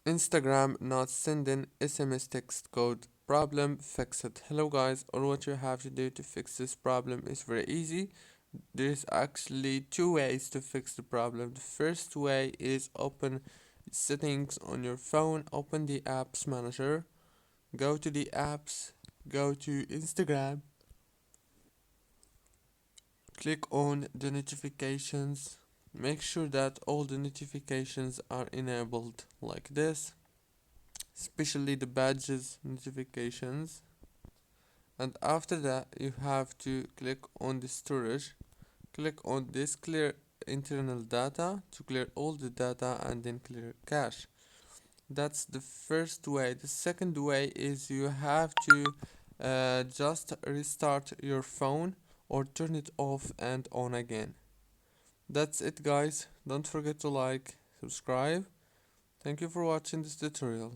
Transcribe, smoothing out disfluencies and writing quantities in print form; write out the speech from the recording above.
Instagram not sending SMS text code problem, fix it. Hello guys, all what you have to do to fix this problem is very easy. There's actually two ways to fix the problem. The first way is open settings on your phone, open the apps manager, go to the apps, go to Instagram, click on the notifications, make sure that all the notifications are enabled like this, especially the badges notifications. And after that you have to click on the storage, click on this clear internal data to clear all the data and then clear cache. That's the first way. The second way is you have to just restart your phone or turn it off and on again. That's it guys, don't forget to like, subscribe. Thank you for watching this tutorial.